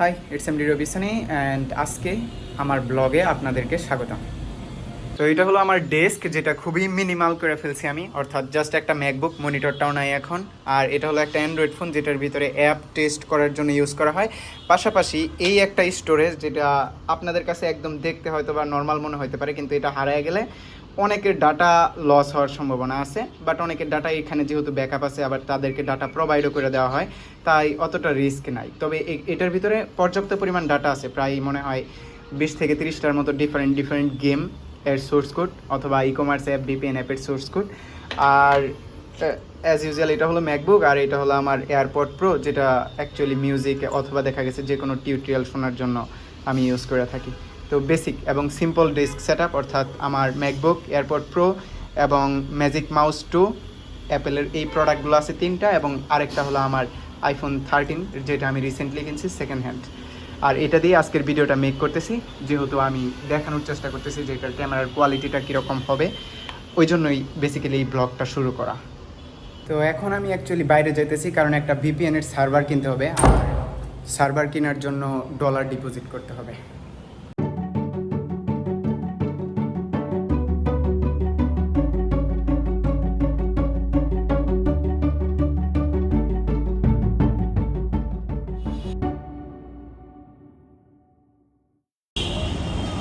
High, it's MD রবিসানি and আজকে আমার ব্লগে আপনাদেরকে স্বাগতম। তো এটা হলো আমার ডেস্ক, যেটা খুবই মিনিমাল করে ফেলছি আমি, অর্থাৎ জাস্ট একটা ম্যাকবুক, মনিটরটাও নাই এখন। আর এটা হলো একটা অ্যান্ড্রয়েড ফোন, যেটার ভিতরে অ্যাপ টেস্ট করার জন্য ইউজ করা হয়। পাশাপাশি এই একটা স্টোরেজ, যেটা আপনাদের কাছে একদম দেখতে হয়তো বা নর্মাল মনে হতে পারে, কিন্তু এটা হারিয়ে গেলে অনেকের ডাটা লস হওয়ার সম্ভাবনা আছে। বাট অনেকের ডাটা এখানে যেহেতু ব্যাকআপ আছে, আবার তাদেরকে ডাটা প্রোভাইডও করে দেওয়া হয়, তাই অতটা রিস্ক নাই। তবে এটার ভিতরে পর্যাপ্ত পরিমাণ ডাটা আছে, প্রায় মনে হয় 20 থেকে 30টার মতো ডিফারেন্ট গেম এর সোর্স কোড, অথবা ই কমার্স অ্যাপ, ভিপিএন অ্যাপের সোর্স কোড। আর অ্যাজ ইউজুয়াল এটা হলো ম্যাকবুক, আর এটা হলো আমার এয়ারপড প্রো, যেটা অ্যাকচুয়ালি মিউজিক অথবা দেখা গেছে যে কোনো টিউটোরিয়াল শোনার জন্য আমি ইউজ করে থাকি। তো বেসিক এবং সিম্পল ডেস্ক সেট আপ, অর্থাৎ আমার ম্যাকবুক, এয়ারপড প্রো এবং ম্যাজিক মাউস 2, অ্যাপেলের এই প্রোডাক্টগুলো আছে 3টা, এবং আরেকটা হলো আমার আইফোন 13, যেটা আমি রিসেন্টলি কিনছি সেকেন্ড হ্যান্ড। আর এটা দিয়ে আজকের ভিডিওটা মেক করতেছি, যেহেতু আমি দেখানোর চেষ্টা করতেছি যে এটার ক্যামেরার কোয়ালিটিটা কীরকম হবে, ওই জন্যই বেসিক্যালি এই ব্লগটা শুরু করা। তো এখন আমি অ্যাকচুয়ালি বাইরে যেতেছি, কারণ একটা ভিপিএনের সার্ভার কিনতে হবে, আর সার্ভার কেনার জন্য ডলার ডিপোজিট করতে হবে।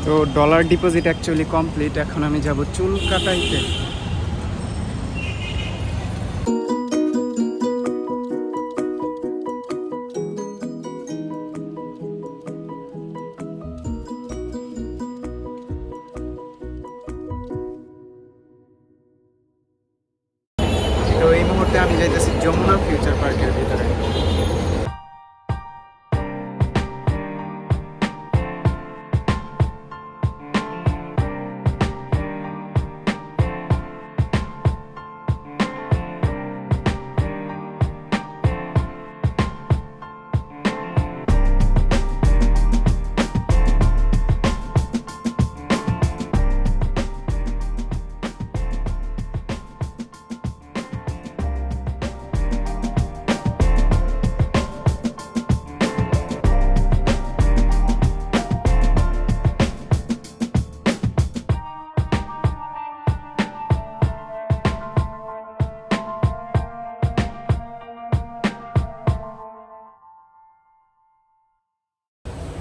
তো ডলার ডিপোজিট অ্যাকচুয়ালি কমপ্লিট, এখন আমি যাব চুল কাটাইতে। তো এই মুহূর্তে আমি যাইতেছি যমুনা ফিউচার পার্কের ভিতরে।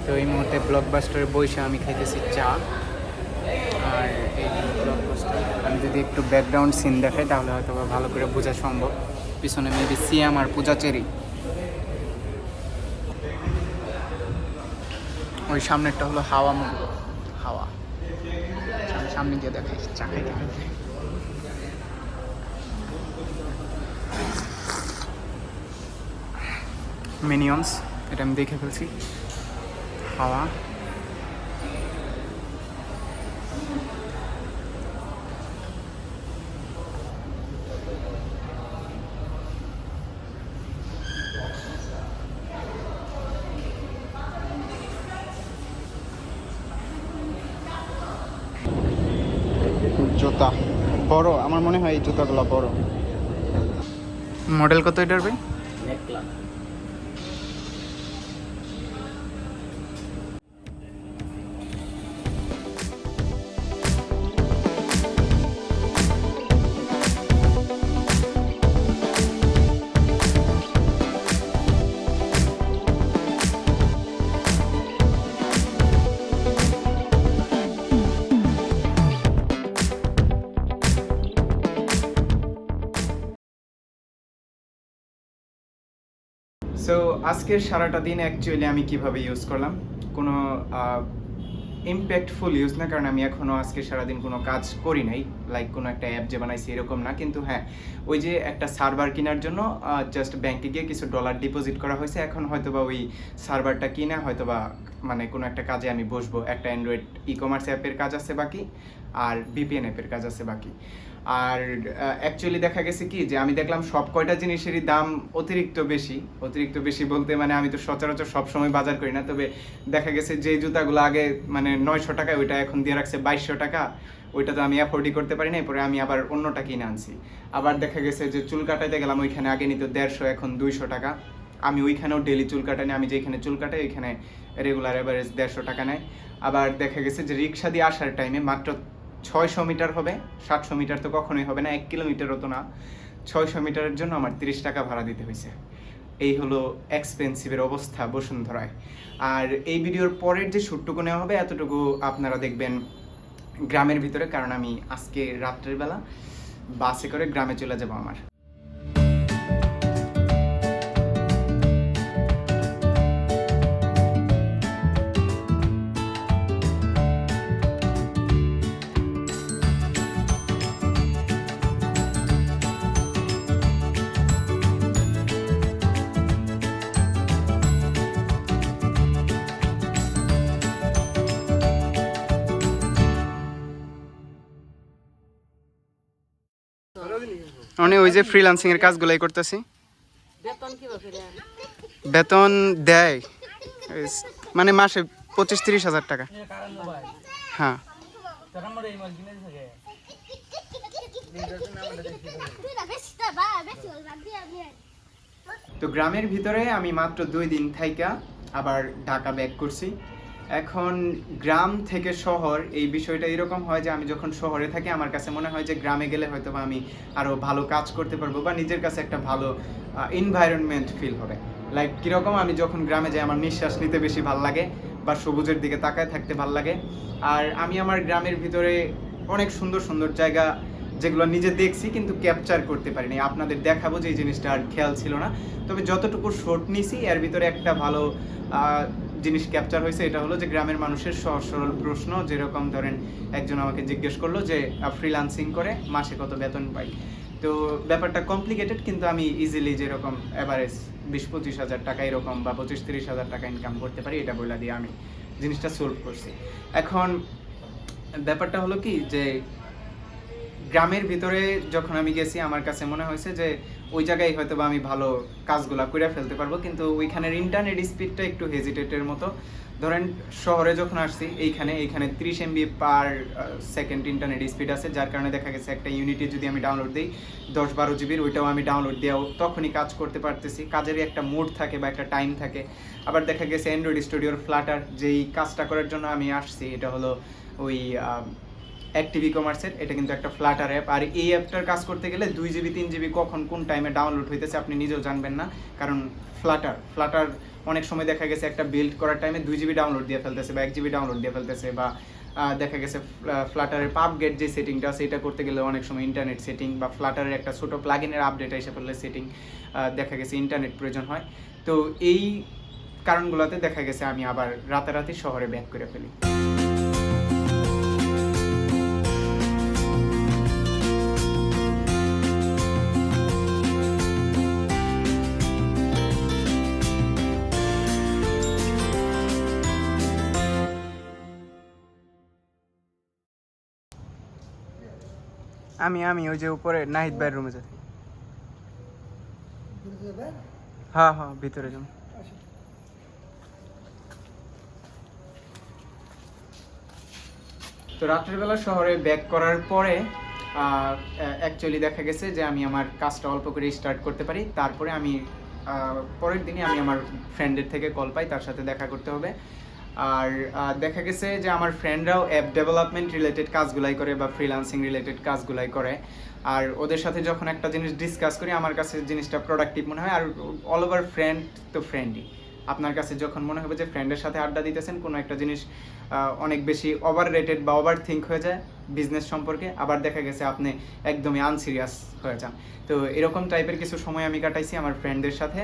তো এই মুহূর্তে ব্লকবাস্টারে বসে আমি খাইতেছি চা। আর এই ব্লকবাস্টার, আমি যদি একটু ব্যাকগ্রাউন্ড সিন দেখাই তাহলে হয়তো ভালো করে বোঝা সম্ভব। পিছনে মেবি সিয়াম আর পূজাচেরি, ওই সামনেরটা হলো হাওয়া মুখ, হাওয়া। আমি সামনে গিয়ে দেখাই চা খাইতে খাইতে। মিনিয়ন্স, এটা আমি দেখে ফেলছি। হাওয়া, জুতা বড়, আমার মনে হয় এই জুতাগুলো বড়। মডেল কত এটার ভাই? সো আজকের সারাটা দিন অ্যাকচুয়ালি আমি কিভাবে ইউজ করলাম, কোনো ইম্প্যাক্টফুল ইউজ না, কারণ আমি এখনও আজকে সারাদিন কোনো কাজ করি নাই, লাইক কোনো একটা অ্যাপ যে বানাইছি এরকম না। কিন্তু হ্যাঁ, ওই যে একটা সার্ভার কেনার জন্য জাস্ট ব্যাংকে গিয়ে কিছু ডলার ডিপোজিট করা হয়েছে। এখন হয়তোবা ওই সার্ভারটা কিনা হয়তোবা মানে কোনো একটা কাজে আমি বসবো। একটা অ্যান্ড্রয়েড ই কমার্স অ্যাপের কাজ আছে বাকি, আর ভিপিএন অ্যাপের কাজ আছে বাকি। আর অ্যাকচুয়ালি দেখা গেছে কি, যে আমি দেখলাম সব কয়টা জিনিসেরই দাম অতিরিক্ত বেশি বলতে মানে আমি তো সচরাচর সবসময় বাজার করি না, তবে দেখা গেছে যে জুতাগুলো আগে মানে 900 টাকা, ওইটা এখন দিয়ে রাখছে 2200 টাকা। ওইটা তো আমি অ্যাফোর্ডই করতে পারি না, পরে আমি আবার অন্যটা কিনে আনছি। আবার দেখা গেছে যে চুল কাটাইতে গেলাম, ওইখানে আগে নিত 150, এখন 200 টাকা। আমি ওইখানেও ডেলি চুল কাটাই, আমি যেখানে চুল কাটাই ওইখানে রেগুলার অ্যাভারেজ 150 টাকা নেয়। আবার দেখা গেছে যে রিক্সা দিয়ে আসার টাইমে মাত্র 600 মিটার হবে, 700 মিটার তো কখনোই হবে না, 1 কিলোমিটারও তো না, 600 মিটারের জন্য আমার 30 টাকা ভাড়া দিতে হয়েছে। এই হলো এক্সপেন্সিভের অবস্থা বসুন্ধরায়। আর এই ভিডিওর পরের যে শ্যুটটুকু নেওয়া হবে এতটুকু আপনারা দেখবেন গ্রামের ভিতরে, কারণ আমি আজকে রাত্রের বেলা বাসে করে গ্রামে চলে যাব আমার। মানে ওই যে ফ্রিল্যান্সিং এর কাজগুলাই করতেছি। বেতন দেয় মানে মাসে 25-30 হাজার টাকা। হ্যাঁ, তো গ্রামের ভিতরে আমি মাত্র 2 দিন থাইকা আবার ঢাকা ব্যাক করছি। এখন গ্রাম থেকে শহর এই বিষয়টা এরকম হয় যে আমি যখন শহরে থাকি আমার কাছে মনে হয় যে গ্রামে গেলে হয়তো বা আমি আরও ভালো কাজ করতে পারবো বা নিজের কাছে একটা ভালো এনভায়রনমেন্ট ফিল হবে। লাইক কীরকম, আমি যখন গ্রামে যাই আমার নিঃশ্বাস নিতে বেশি ভাল লাগে বা সবুজের দিকে তাকায় থাকতে ভাল লাগে। আর আমি আমার গ্রামের ভিতরে অনেক সুন্দর সুন্দর জায়গা যেগুলো নিজে দেখছি কিন্তু ক্যাপচার করতে পারিনি, আপনাদের দেখাবো যে এই জিনিসটা আর খেয়াল ছিল না। তবে যতটুকু শর্ট নিছি এর ভিতরে একটা ভালো জিনিস ক্যাপচার হয়েছে, এটা হলো যে গ্রামের মানুষের সহজ সরল প্রশ্ন। যেরকম ধরেন একজন আমাকে জিজ্ঞেস করলো যে ফ্রিল্যান্সিং করে মাসে কত বেতন পাই। তো ব্যাপারটা কমপ্লিকেটেড, কিন্তু আমি ইজিলি যেরকম অ্যাভারেজ 20-25 হাজার টাকা এরকম বা 25-30 হাজার টাকা ইনকাম করতে পারি, এটা বলে দিয়ে আমি জিনিসটা সলভ করছি। এখন ব্যাপারটা হলো কি যে গ্রামের ভিতরে যখন আমি গেছি আমার কাছে মনে হয়েছে যে ওই জায়গায় হয়তো বা আমি ভালো কাজগুলা করে ফেলতে পারবো, কিন্তু ওইখানের ইন্টারনেট স্পিডটা একটু হেজিটেটের মতো। ধরেন শহরে যখন আসছি এইখানে 30 MB per second internet speed আছে, যার কারণে দেখা গেছে একটা ইউনিটি যদি আমি ডাউনলোড দিই 10-12 জিবির, ওইটাও আমি ডাউনলোড দিয়েও তখনই কাজ করতে পারতেছি। কাজেরই একটা মোড থাকে বা একটা টাইম থাকে। আবার দেখা গেছে অ্যান্ড্রয়েড স্টুডিওর ফ্লাটার যেই কাজটা করার জন্য আমি আসছি, এটা হলো ওই অ্যাক্টিভ ই-কমার্সের, এটা কিন্তু একটা ফ্লাটার অ্যাপ। আর এই অ্যাপটার কাজ করতে গেলে 2 GB 3 GB কখন কোন টাইমে ডাউনলোড হইতেছে আপনি নিজেও জানবেন না, কারণ ফ্লাটার অনেক সময় দেখা গেছে একটা বিল্ড করার টাইমে 2 GB ডাউনলোড দিয়ে ফেলতেছে বা 1 GB ডাউনলোড দিয়ে ফেলতেছে, বা দেখা গেছে ফ্লাটারের পাব গেট যে সেটিংটা আছে এটা করতে গেলে অনেক সময় ইন্টারনেট সেটিং বা ফ্লাটারের একটা ছোটো প্লাগইনের আপডেট এসে পড়লে সেটিং দেখা গেছে ইন্টারনেট প্রয়োজন হয়। তো এই কারণগুলোতে দেখা গেছে আমি আবার রাতারাতি শহরে ব্যাক করে ফেলি। আমি ওই যে উপরে নাহিদ ভাইয়ের রুমে যাই। হ্যাঁ ভিতরে যান। তো রাত্রিবেলা শহরে ব্যাক করার পরে অ্যাকচুয়ালি দেখা গেছে যে আমি আমার কাজটা অল্প করে স্টার্ট করতে পারি। তারপরে আমি পরের দিনই আমি আমার ফ্রেন্ডের থেকে কল পাই, তার সাথে দেখা করতে হবে। আর দেখা গেছে যে আমার ফ্রেন্ডরাও অ্যাপ ডেভেলপমেন্ট রিলেটেড কাজগুলাই করে বা ফ্রিল্যান্সিং রিলেটেড কাজগুলাই করে। আর ওদের সাথে যখন একটা জিনিস ডিসকাস করি আমার কাছে জিনিসটা প্রোডাক্টিভ মনে হয়। আর অল ওভার ফ্রেন্ড তো ফ্রেন্ডই, আপনার কাছে যখন মনে হবে যে ফ্রেন্ডের সাথে আড্ডা দিতেছেন কোনো একটা জিনিস অনেক বেশি ওভার রেটেড বা ওভার থিঙ্ক হয়ে যায় বিজনেস সম্পর্কে, আবার দেখা গেছে আপনি একদমই আনসিরিয়াস হয়ে যান। তো এরকম টাইপের কিছু সময় আমি কাটাইছি আমার ফ্রেন্ডদের সাথে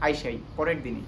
আইসাই পরের দিনই।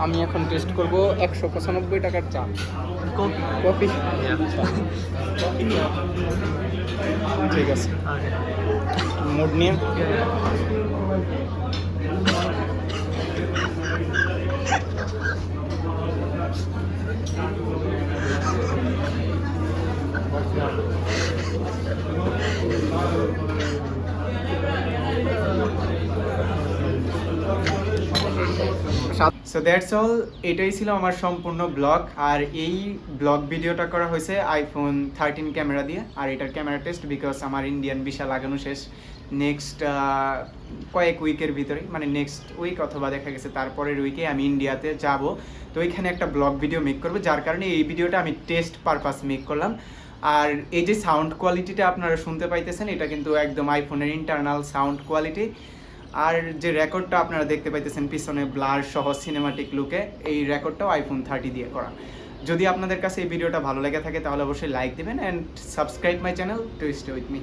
আমি এখন টেস্ট করব 195 টাকার চা, কফি। ঠিক আছে, মুড নিয়ে সো দ্যাটস অল, এটাই ছিল আমার সম্পূর্ণ ব্লগ। আর এই ব্লগ ভিডিওটা করা হয়েছে আইফোন 13 ক্যামেরা দিয়ে। আর এটার ক্যামেরা টেস্ট বিকজ আমার ইন্ডিয়ান ভিসা লাগানো শেষ নেক্সট কয়েক উইকের ভিতরে, মানে নেক্সট উইক অথবা দেখা গেছে তারপরের উইকে আমি ইন্ডিয়াতে যাব। তো ওইখানে একটা ব্লগ ভিডিও মেক করবো, যার কারণে এই ভিডিওটা আমি টেস্ট পারপাস মেক করলাম। আর এই যে সাউন্ড কোয়ালিটিটা আপনারা শুনতে পাইতেছেন, এটা কিন্তু একদম আইফোনের ইন্টারনাল সাউন্ড কোয়ালিটি। আর যে রেকর্ডটা আপনারা দেখতে পাইতেছেন পিছনে ব্লার সহ সিনেমাটিক লুকে, এই রেকর্ডটাও আইফোন 30 দিয়ে করা। যদি আপনাদের কাছে এই ভিডিওটা ভালো লেগে থাকে তাহলে অবশ্যই লাইক দিবেন and subscribe my channel to stay with me.